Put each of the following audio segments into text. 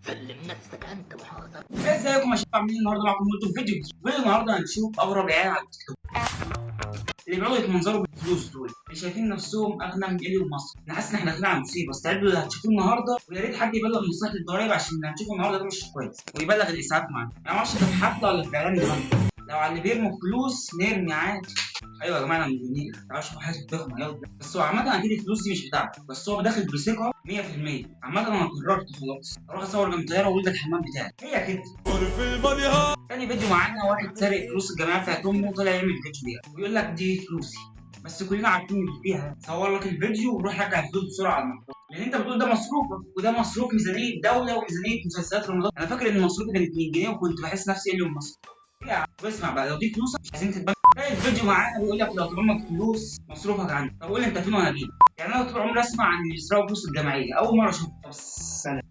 سلم نفسك انت محاضر. ازيكم يا شباب، عاملين النهارده معاكم فيديو جديد. النهارده هنشوف اغرب عيال على التيك توك اللي بيقعدوا يتمنظروا بالفلوس دول، اللي شايفين نفسهم اغنى من ايلون ماسك. انا حاسس ان احنا داخلين على مصيبه. استعدوا اللي هتشوفوه النهارده، ويا ريت حد يبلغ مصلحه الضرايب عشان اللي هنشوفه النهارده ده مش كويس، ويبلغ الاسعاف معانا. انا ما اعرفش ده في حفله ولا في اعلان جراند. لو على اللي بيرموا فلوس نرمي عادي. ايوه يا جماعه انا مليونير، تعالوا شوفوا حاجه ضخمه يلا. بس هو عامه اكيد الفلوس دي مش بتاعته، بس هو داخل بثقه 100%. عامه انا قررت خلاص اروح اصور جنب طياره واقول ده الحمام بتاعي، هي كده. تاني فيديو معانا واحد سارق فلوس الجمعيه بتاعت امه وطلع يعمل فيديو بيها ويقول لك دي فلوسي، بس كلنا عارفين اللي فيها. صور لك الفيديو وروح رجع الفلوس بسرعه على المحفظه، لان انت بتقول ده مصروفك وده مصروف ميزانيه دوله وميزانيه مسلسلات رمضان. انا فاكر ان مصروفي كان 2 جنيه وكنت بحس نفسي ايلون ماسك. واسمع بقى، لو دي فلوسك مش عايزين تتبنى. باقي الفيديو معانا بيقول لك لو طلبنا فلوس مصروفك عندي. طب قول لي انت فين وانا اجيب؟ يعني انا طول عمري اسمع عن اللي بيسرقوا فلوس الجمعيه، اول مره اشوف. طب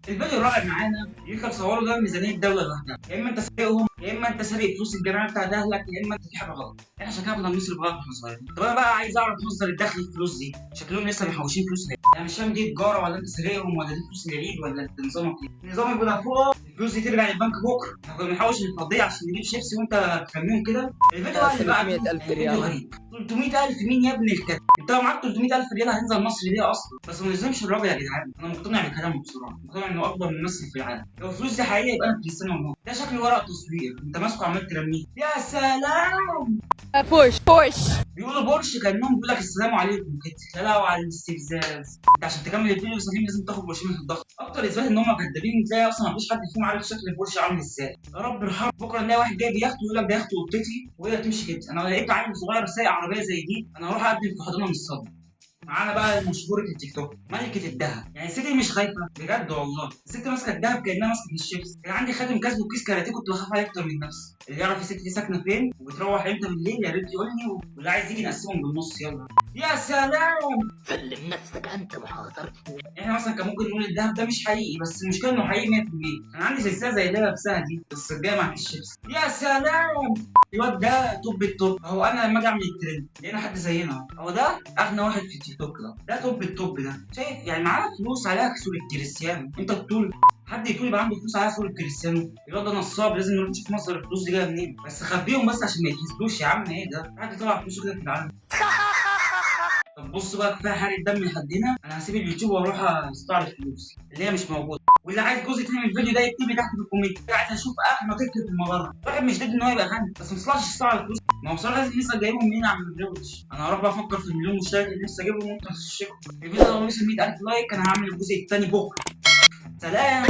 الفيديو الرابع معانا يقدر تصوروا ده ميزانيه الدوله لوحدها. يا اما انت سارقهم، يا اما انت سارق فلوس الجمعيه بتاعت اهلك، يا اما انت في حاجه غلط. احنا شكلنا كنا بنصرف غلط واحنا صغيرين. طب انا بقى عايز اعرف مصدر الدخل الفلوس دي، شكلهم لسه محوشين فلوس ليه؟ انا مش فاهم دي تجاره ولا انت سارقهم ولا دي فلوس العيد ولا انت نظامك ايه؟ نظام فودافون الفلوس دي ترجع للبنك بكره. احنا كنا بنحوش الفضيه عشان نجيب شيبسي وانت ترميهم كده. الفيديو اللي بعده 300,000 فيديو ريال. غريب. 300,000 مين يا ابن الكلب؟ انت لو معاك 300,000 ريال هتنزل مصر ليه اصلا؟ بس ما نلزمش الراجل يا جدعان. انا مقتنع بكلامه بصراحه، مقتنع انه اكبر ممثل في العالم. لو الفلوس دي حقيقيه يبقى انا كريستيانو رونالدو. ده شكل ورق تصوير انت ماسكه عمال ترميه. يا سلام. بورش بيقولوا بورش كانهم بيقول لك السلام عليكم كده. لا وعلى الاستفزاز. انت عشان تكمل الفيديو سليم لازم تاخد برشامه الضغط. اكتر اثبات ان هم كدابين تلاقي اصلا ما فيش حد فيهم عارف شكل البورش عامل ازاي. يا رب ارحم. بكره نلاقي واحد جايب يخت ويقول لك ده يخت اوضتي وهي تمشي كده. انا لو لقيت عيل صغير سايق عربيه زي دي انا هروح اقدم في حضانه من الصدمه. معانا بقى مشهورة التيك توك ملكة الذهب. يعني الست دي مش خايفة بجد والله. الست ماسكة الذهب كأنها ماسكة الشيبس. كان عندي خاتم كاس وكيس كاراتيه كنت بخاف عليه أكتر من نفسي. اللي يعرف الست دي ساكنة فين وبتروح امتى بالليل يا ريت يقول لي، واللي عايز يجي نقسمهم بالنص يلا. يا سلام. سلم نفسك انت محاضر. احنا مثلا كان ممكن نقول الذهب ده مش حقيقي، بس المشكلة انه حقيقي 100%. انا عندي سلسلة زي اللي أنا لابسها دي بس جاية مع الشيبس. يا سلام. الواد ده توب التوب. هو انا لما اجي اعمل الترند لقينا حد زينا، هو ده اغنى واحد في التيك توك. ده توب التوب. ده شايف يعني معاه فلوس عليها صورة كريستيانو. انت بتقول حد يقول يبقى عنده فلوس عليها صورة كريستيانو؟ الواد ده نصاب، لازم نروح نشوف مصدر الفلوس دي جايه منين. بس خبيهم بس عشان ما يتحسدوش يا عم. ايه ده؟ حد طلع فلوسه كده في العالم. طب بص بقى، كفايه حرق الدم لحد هنا. انا هسيب اليوتيوب واروح استعرض فلوس اللي هي مش موجوده. واللي عايز جزء تاني من الفيديو ده يكتب لي تحت في الكومنت. عايز اشوف اغنى طفل في المجره. واحد مش ضد ان هو يبقى غني بس ما يطلعش يستعرض فلوس. ما هو بصراحه لازم لسه جايبهم منين عم الجوش. انا هروح بقى افكر في المليون مشترك اللي لسه جايبهم وانتوا هتشتركوا. الفيديو ده لو وصل 100,000 لايك انا هعمل الجزء الثاني بكره. سلام.